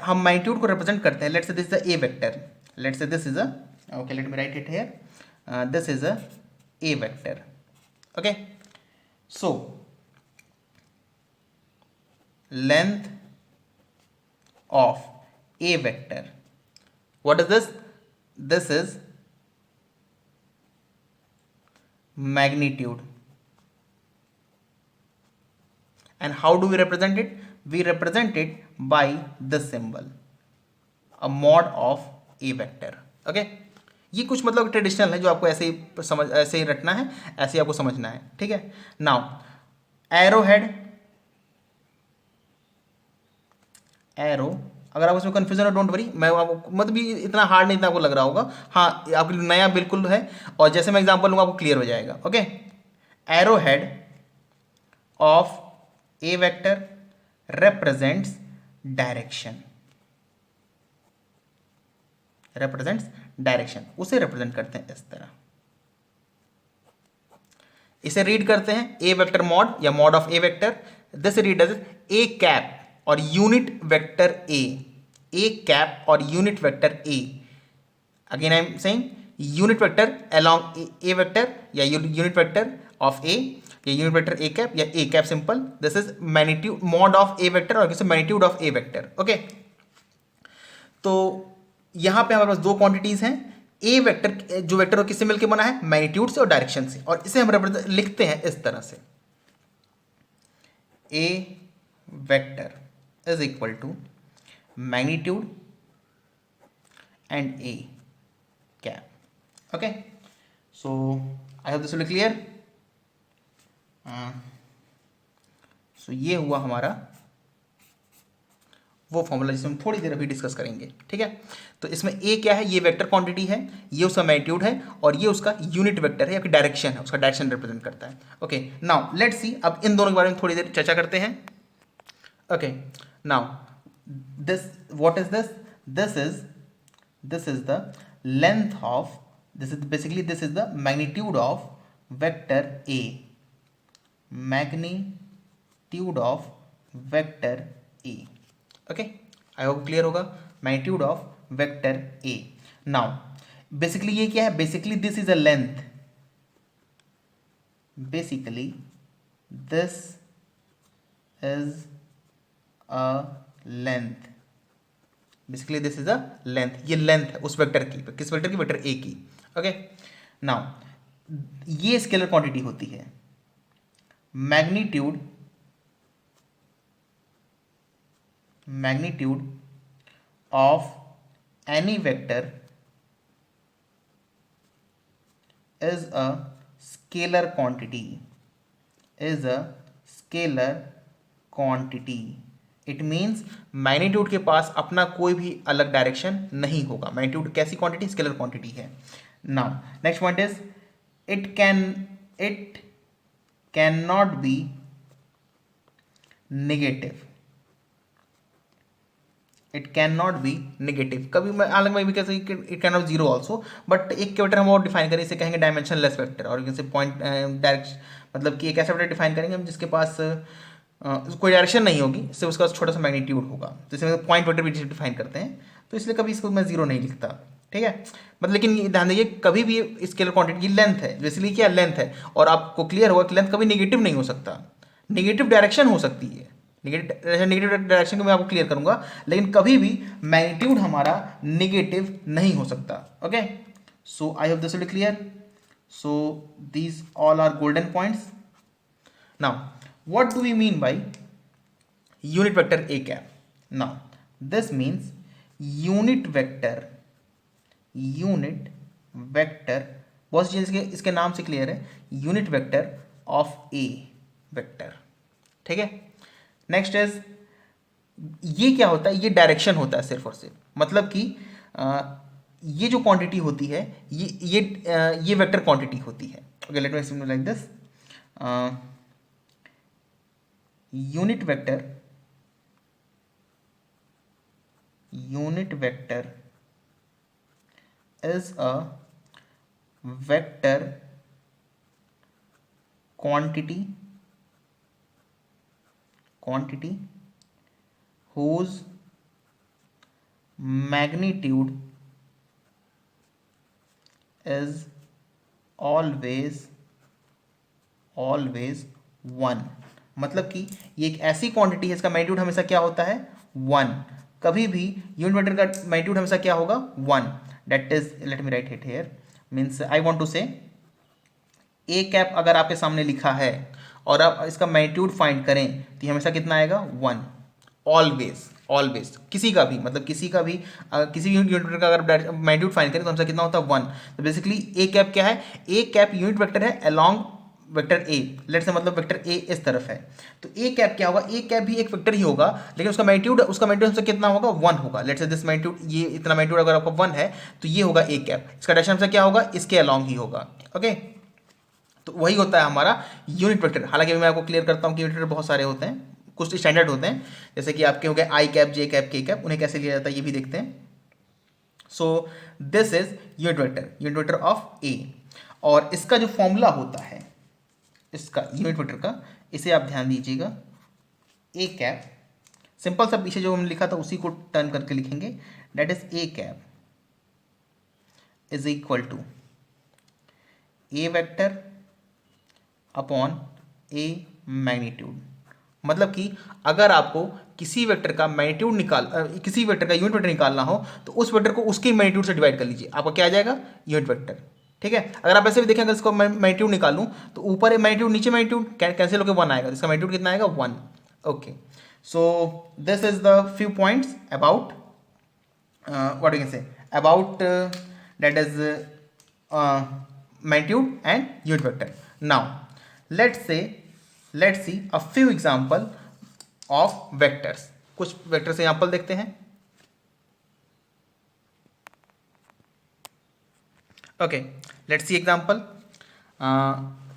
हम मैग्नीट्यूड को रिप्रेजेंट करते हैं. Let's say this is a A vector. Let's say this is a, okay let me right it here, this is a A vector. Okay, so length of a vector, what is this? This is magnitude. And how do we represent it? We represent it by this symbol, a mod of a vector. Okay, ये कुछ मतलब ट्रेडिशनल है जो आपको ऐसे ही समझ, ऐसे ही रटना है, ऐसे ही आपको समझना है. ठीक है. नाउ एरो हेड, एरो, अगर आप उसमें कंफ्यूजन हो डोंट वरी, मैं आपको मतलब भी इतना हार्ड नहीं, इतना आपको लग रहा होगा. हाँ, आपके लिए नया बिल्कुल है, और जैसे मैं एग्जांपल लूँगा आपको क्लियर हो जाएगा. Okay, arrow head of A vector represents direction, represents direction, उसे रिप्रेजेंट करते हैं इस तरह. इसे रीड करते हैं ए वेक्टर मॉड या mod of A vector. This read as A cap और यूनिट वेक्टर ए कैप और unit vector A. Again I am saying unit vector along A vector या यूनिट वेक्टर ऑफ ए या यूनिट वेक्टर ए कैप या A cap simple. This is magnitude mod of A vector और किसी magnitude of A vector. Okay, तो यहां पे हमारे पास दो क्वांटिटीज हैं. ए वेक्टर जो वेक्टर किससे मिलकर बना है? मैग्नीट्यूड से और डायरेक्शन से. और इसे हम लिखते हैं इस तरह से, ए vector is equal to magnitude and a cap. Okay, so I hope this will be clear. So ये हुआ हमारा वो फॉर्मूला जिसे हम थोड़ी देर अभी डिस्कस करेंगे. ठीक है, तो इसमें ए क्या है? ये वेक्टर क्वांटिटी है, ये उसका मैग्नीट्यूड है, और ये उसका यूनिट वेक्टर है या फिर डायरेक्शन है, उसका डायरेक्शन रिप्रेजेंट करता है. ओके, नाउ लेट्स सी, अब इन दोनों के बारे में थोड़ी देर चर्चा करते हैं. Okay, now this, what is this? This is the length of, this is basically, this is the magnitude of vector a, magnitude of vector a. Okay, I hope clear होगा. magnitude of vector a. now basically ये क्या है? basically this is a length, basically this is a length, basically this is a length. ये लेंथ है उस वेक्टर की. किस वेक्टर की? वेक्टर ए की. ओके, नाउ ये स्केलर क्वांटिटी होती है. Magnitude of any vector is a scalar quantity is a scalar quantity it means magnitude के पास अपना कोई भी अलग डायरेक्शन नहीं होगा। मैग्नीट्यूड कैसी क्वांटिटी? स्केलर क्वांटिटी है। Now next point is it can not be negative. It can not be negative. कभी मैं अलग में भी कह सकते it can not zero also, but एक वेक्टर हम और डिफाइन करें, इसे कहेंगे डायमेंशनलेस वेक्टर, और इसे पॉइंट डायरेक्ट मतलब कि एक ऐसा वेक्टर डिफाइन करेंगे हम जिसके पास कोई डायरेक्शन नहीं होगी, इससे उसका छोटा सा मैग्नीट्यूड होगा, जैसे पॉइंट वेक्टर भी डिफाइन करते हैं, तो इसलिए कभी इसको मैं जीरो नहीं लिखता। ठीक है, मतलब लेकिन ध्यान दीजिए कभी भी स्केलर क्वांटिटी की लेंथ है, बेसिकली क्या लेंथ है, और आपको क्लियर होगा कि लेंथ कभी नेगेटिव नहीं हो सकता। नेगेटिव डायरेक्शन हो सकती है, नेगेटिव डायरेक्शन को मैं आपको क्लियर करूंगा, लेकिन कभी भी मैग्नीट्यूड हमारा नेगेटिव नहीं हो सकता। Okay, so I hope this will be clear. So these all are golden points. Now what do we mean by unit vector A cap? Now this means unit vector बहुत सी चीज़ इसके नाम से क्लियर है, unit vector of A vector. ठीक है, नेक्स्ट इज ये क्या होता है? ये डायरेक्शन होता है सिर्फ और सिर्फ, मतलब कि ये जो क्वांटिटी होती है ये वेक्टर क्वांटिटी होती है। Okay, let me explain like this. Unit vector is a vector quantity whose magnitude is always 1। मतलब कि ये एक ऐसी क्वांटिटी है इसका मैग्नीट्यूड हमेशा क्या होता है? 1। कभी भी यूनिट वेक्टर का मैग्नीट्यूड हमेशा क्या होगा? 1। That is, let me write it here, means I want to say a cap अगर आपके सामने लिखा है और आप इसका मैग्नीट्यूड फाइंड करें तो ये हमेशा कितना आएगा? 1। ऑलवेज किसी का भी यूनिट वेक्टर का अगर मैग्नीट्यूड फाइंड करें तो हमेशा कितना होता है? 1। तो बेसिकली ए कैप क्या है? ए कैप यूनिट वेक्टर है अलोंग वेक्टर ए, लेट से मतलब वेक्टर ए इस तरफ है, तो ए कैप क्या होगा? ए कैप भी एक वेक्टर ही होगा, लेकिन उसका मैग्नीट्यूड हमसे कितना होगा? 1 होगा। लेट से दिस मैग्नीट्यूड, ये इतना मैग्नीट्यूड अगर आपका 1 है तो ये होगा ए कैप, इसका डायरेक्शन हमसे क्या होगा? इसके अलोंग ही होगा। ओके, तो वही होता है हमारा यूनिट वेक्टर। हालांकि मैं आपको क्लियर करता हूँ कि यूनिट वेक्टर बहुत सारे होते हैं, कुछ स्टैंडर्ड होते हैं, जैसे कि आपके हो गए i cap, j cap, k cap, उन्हें कैसे लिया जाता है ये भी देखते हैं। So this is unit vector of A, और इसका जो फॉर्मूला होता है इसका यूनिट वेक्टर का, इसे आप ध्यान दीजिएगा। ए कैप सिंपल सा पीछे जो हमने लिखा था उसी को टर्न करके लिखेंगे, that is A cap is equal to A vector upon A magnitude. मतलब कि अगर आपको किसी वेक्टर का मैग्नीट्यूड किसी वेक्टर का यूनिट वेक्टर निकालना हो तो उस वेक्टर को उसके मैग्नीट्यूड से डिवाइड कर लीजिए, आपका क्या आ जाएगा? Unit vector. ठीक है, अगर आप ऐसे भी देखें, अगर इसको मैग्नीट्यूड निकालूं तो ऊपर मैग्नीट्यूड नीचे मैग्नीट्यूड कैंसिल होकर 1 आएगा, इसका मैग्नीट्यूड कितना आएगा? 1। Okay, so this is the few points about what you can say about that is magnitude and unit vector. Now let's see a few example of vectors। कुछ वेक्टर्स एग्जाम्पल देखते हैं। Okay, let's see example.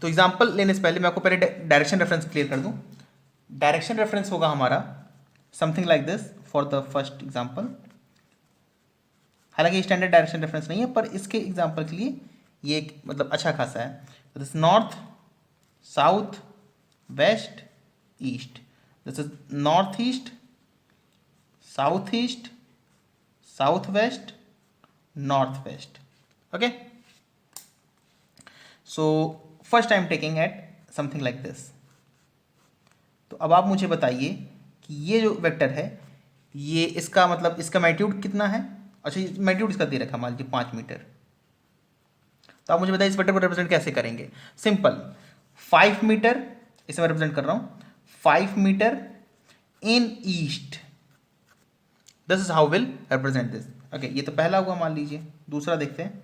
तो एग्जाम्पल लेने से पहले मैं आपको पहले डायरेक्शन रेफरेंस क्लियर कर दूं। डायरेक्शन रेफरेंस होगा हमारा something like this for the first example. हालांकि स्टैंडर्ड डायरेक्शन रेफरेंस नहीं है, पर इसके एग्जाम्पल के लिए ये एक मतलब अच्छा खासा है। This north, south, west, east. This is north east, south east, south west, north west. Okay, so first I am taking at something like this. तो अब आप मुझे बताइए कि ये जो वेक्टर है ये इसका मतलब इसका मैग्नीट्यूड कितना है? अच्छा, मैग्नीट्यूड इसका दे रखा मान लीजिए 5 मीटर। तो आप मुझे बताइए इस वेक्टर को रिप्रेजेंट कैसे करेंगे? सिंपल, 5 मीटर इसे मैं रिप्रेजेंट कर रहा हूँ 5 metre in east, this is how will represent this. Okay, ये तो पहला हुआ, मान लीजिए। दूसरा देखते हैं।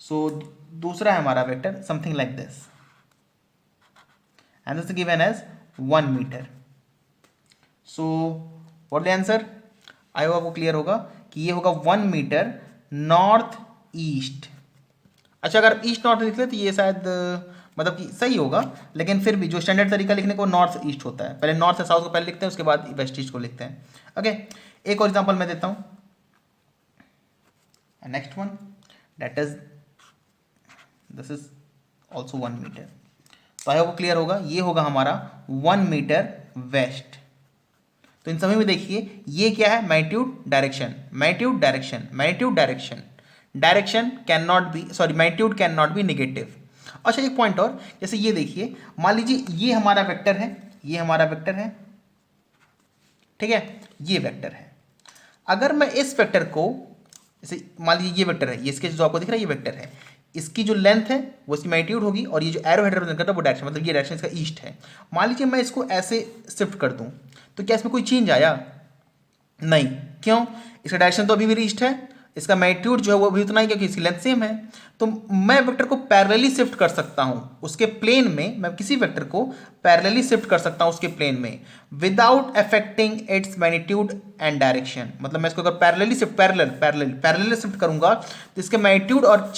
सो दूसरा है हमारा vector something like this, and this given as 1 metre. So what the answer, I hope आपको क्लियर होगा कि ये होगा 1 मीटर नॉर्थ ईस्ट। अच्छा, अगर ईस्ट नॉर्थ लिख ले तो ये शायद मतलब कि सही होगा, लेकिन फिर भी जो स्टैंडर्ड तरीका लिखने को नॉर्थ ईस्ट होता है। पहले नॉर्थ से साउथ को पहले लिखते हैं, उसके बाद वेस्ट ईस्ट को लिखते हैं। ओके, एक और एग्जांपल मैं देता हूँ, next one, that is this is also 1 metre. तो आई होप क्लियर होगा, ये होगा हमारा 1 मीटर वेस्ट। तो इन सभी में देखिए ये क्या है, magnitude direction, magnitude direction, magnitude direction, direction can not be, sorry magnitude can not be negative. अच्छा, एक पॉइंट और, जैसे ये देखिए, मान लीजिए ये हमारा वेक्टर है, ये हमारा वेक्टर है, ठीक है, ये वेक्टर है। अगर मैं इस वेक्टर को, जैसे मान लीजिए ये वेक्टर है, ये इसके जो आपको दिख रहा है ये वेक्टर है, इसकी जो लेंथ है वो इसकी मैग्नीट्यूड होगी, और ये जो एरो हेड रिप्रेजेंट करता है वो डायरेक्शन, मतलब ये डायरेक्शन इसका ईस्ट है। मान लीजिए मैं इसको ऐसे शिफ्ट कर दूं, तो क्या इसमें कोई चेंज आया? नहीं। क्यों? इसका डायरेक्शन तो अभी भी ईस्ट है, इसका मैग्नीट्यूड जो है वो भी उतना ही, क्योंकि इसकी लेंथ सेम है। तो मैं वेक्टर को पैरेलली शिफ्ट कर सकता हूं उसके प्लेन में, मैं किसी वेक्टर को पैरेलली शिफ्ट कर सकता हूं उसके प्लेन में without affecting its magnitude and direction. मतलब मैं इसको अगर पैरेलली शिफ्ट, पैरेलली शिफ्ट करूंगा तो इसके मैग्नीट्यूड और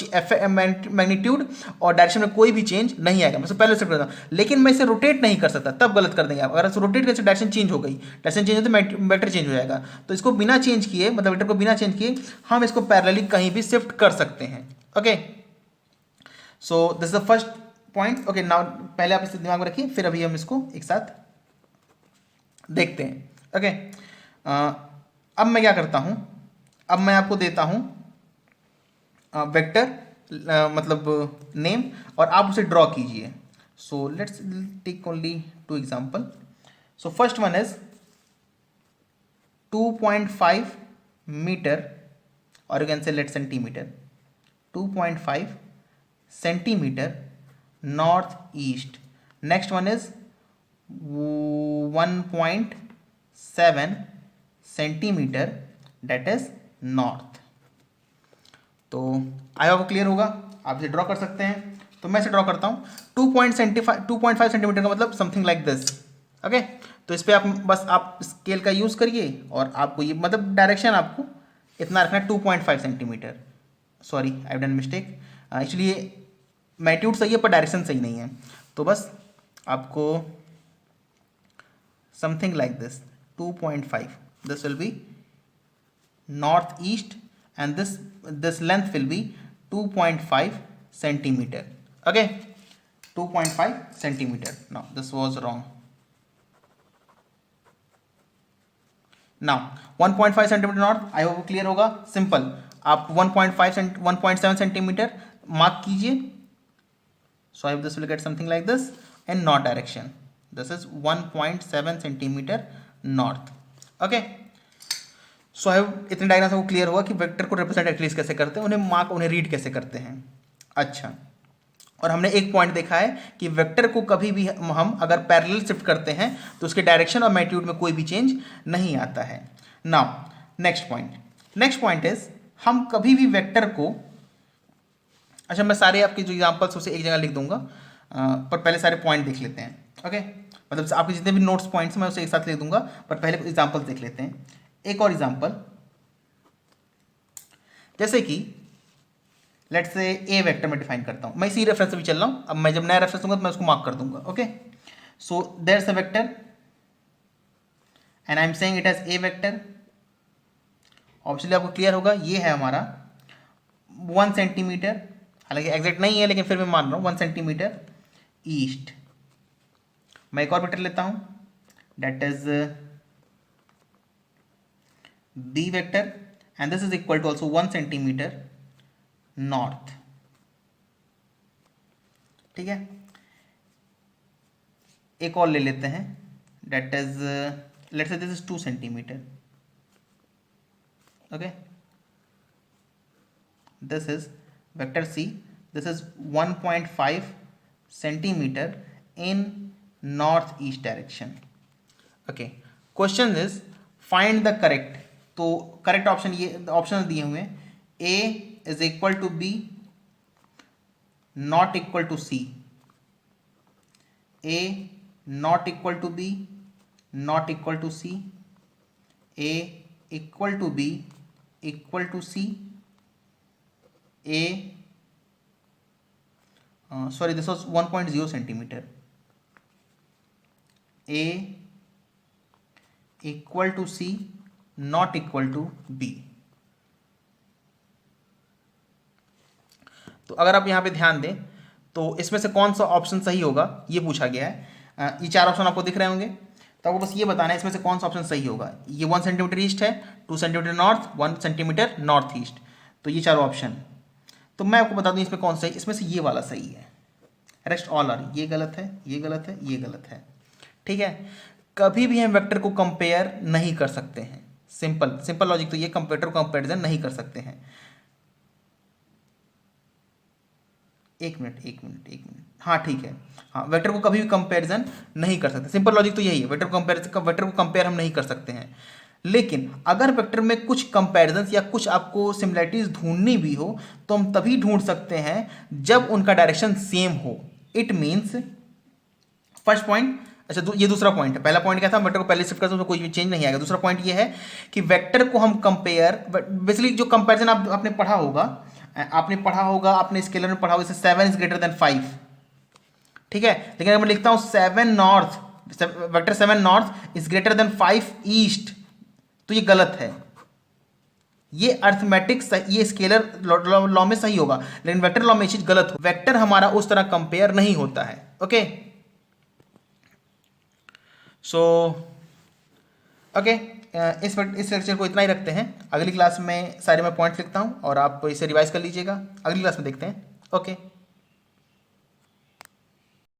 मैग्नीट्यूड और डायरेक्शन में कोई भी चेंज नहीं आएगा। मैं इसको पैरेलल शिफ्ट करता हूं, लेकिन मैं इसे रोटेट नहीं कर सकता, तब गलत कर देंगे आप। अगर इसको रोटेट करके डायरेक्शन चेंज हो गई, डायरेक्शन चेंज हो तो वेक्टर चेंज हो जाएगा। तो इसको बिना चेंज किए, मतलब वेक्टर को बिना चेंज किए हम इसको पैरेलली कहीं भी शिफ्ट कर सकते हैं। Okay, so this is the first point. Okay, now पहले आप इसे दिमाग में रखिए, फिर अभी हम इसको एक साथ देखते हैं। ओके, अब मैं क्या करता हूं, अब मैं आपको देता हूं वेक्टर मतलब नेम, और आप उसे ड्रॉ कीजिए। So let's take only 2 example. So first one is 2.5 metre, और you can say let centimetre, 2.5 centimetre north east. Next one is 1.7 centimetre, that is north. तो आई होप क्लियर होगा, आप इसे ड्रॉ कर सकते हैं। तो मैं इसे ड्रॉ करता हूँ। 2.5 सेंटीमीटर का मतलब समथिंग लाइक दिस। ओके, तो इस पर आप बस आप स्केल का यूज़ करिए, और आपको ये मतलब डायरेक्शन आपको इतना रखना है 2.5 centimetre. Sorry, I done mistake, actually magnitude सही है पर डायरेक्शन सही नहीं है। तो बस आपको something like this 2.5, this will B north east, and this length will be 2.5 centimeter. Okay, 2.5 centimeter. Now this was wrong. Now 1.5 centimeter north, I hope clear होगा। सिंपल, आप 1.7 सेंटीमीटर मार्क कीजिए। So I hope this will get something like this in north direction. This is 1.7 centimeter north. Okay, सो आई इतने डायग्राम से वो क्लियर हुआ कि वेक्टर को रिप्रेजेंट एटलीस्ट कैसे करते हैं, उन्हें मार्क, उन्हें रीड कैसे करते हैं। अच्छा, और हमने एक पॉइंट देखा है कि वेक्टर को कभी भी हम अगर पैरेलल शिफ्ट करते हैं तो उसके डायरेक्शन और मैग्नीट्यूड में कोई भी चेंज नहीं आता है। नाउ नेक्स्ट पॉइंट इज, हम कभी भी वेक्टर को, अच्छा मैं सारे आपके जो एग्जाम्पल्स उसे एक जगह लिख दूंगा, पर पहले सारे पॉइंट देख लेते हैं। ओके, मतलब आपके जितने भी नोट्स पॉइंट्स मैं उसे एक साथ लिख दूंगा, पर पहले एग्जाम्पल्स देख लेते हैं। एक और एग्जाम्पल, जैसे कि लेट्स से ए वेक्टर में डिफाइन करता हूं, मैं इसी रेफरेंस से भी चल रहा हूं। अब मैं जब नया रेफरेंस दूंगा तो मैं उसको मार्क कर दूंगा। Okay, so there is a vector and I am saying it as A vector. Obviously आपको क्लियर होगा, ये है हमारा 1 सेंटीमीटर, हालांकि एग्जैक्ट नहीं है लेकिन फिर मैं मान रहा हूं 1 सेंटीमीटर ईस्ट। मैं एक और वेक्टर लेता हूं, that is B vector, and this is equal to also 1 centimeter north। ठीक है, एक और ले लेते हैं, that is let's say this is 2 centimeter। okay, this is vector C, this is 1.5 centimeter in north east direction. Okay, question is find the correct. तो करेक्ट ऑप्शन ये ऑप्शन दिए हुए हैं, A is equal to B, not equal to C, A not equal to B, not equal to C, A equal to B, equal to C, A sorry, this was 1.0 centimeter, a equal to c, not equal to b। तो अगर आप यहाँ पे ध्यान दें तो इसमें से कौन सा ऑप्शन सही होगा ये पूछा गया है। ये चार ऑप्शन आपको दिख रहे होंगे, तो आपको बस ये बताना है इसमें से कौन सा ऑप्शन सही होगा। ये 1 सेंटीमीटर ईस्ट है, 2 centimetre north, 1 centimetre north east, तो ये चारों ऑप्शन। तो मैं आपको बता दूं इसमें कौन सही, इसमें से ये वाला सही है, रेस्ट ऑल आर, ये गलत है, ये गलत है, ये गलत है। ठीक है, कभी भी हम वेक्टर को कंपेयर नहीं कर सकते हैं। सिंपल लॉजिक तो ये, वेक्टर को कंपेरिजन नहीं कर सकते हैं। एक मिनट, हाँ ठीक है, हाँ वेक्टर को कभी भी कंपेरिजन नहीं कर सकते, सिंपल लॉजिक तो यही है, वेक्टर को कंपेयर हम नहीं कर सकते हैं। लेकिन अगर वेक्टर में कुछ कंपैरिजन या कुछ आपको सिमिलरिटीज ढूंढनी भी हो तो हम तभी ढूंढ सकते हैं जब उनका डायरेक्शन सेम हो। इट मीन्स फर्स्ट पॉइंट, अच्छा ये दूसरा पॉइंट है। पहला पॉइंट क्या था, वेक्टर को पहले शिफ्ट करते हैं तो कोई भी चेंज नहीं आएगा। दूसरा पॉइंट ये है कि वेक्टर को हम कंपेयर, बेसिकली जो कंपैरिजन आपने पढ़ा होगा, आपने स्केलर में पढ़ा होगा, जैसे 7 इज ग्रेटर देन 5, ठीक है। लेकिन अगर मैं लिखता हूं 7 north, vector 7 north is greater than 5 east, तो ये गलत है। ये अर्थमेटिक, ये स्केलर लॉ में सही होगा, लेकिन वेक्टर लॉ में ये चीज गलत हो। वेक्टर हमारा उस तरह कंपेयर नहीं होता है। ओके सो ओके, इस लेक्चर को इतना ही रखते हैं। अगली क्लास में सारे मैं पॉइंट्स लिखता हूं और आप इसे रिवाइज कर लीजिएगा। अगली क्लास में देखते हैं। ओके।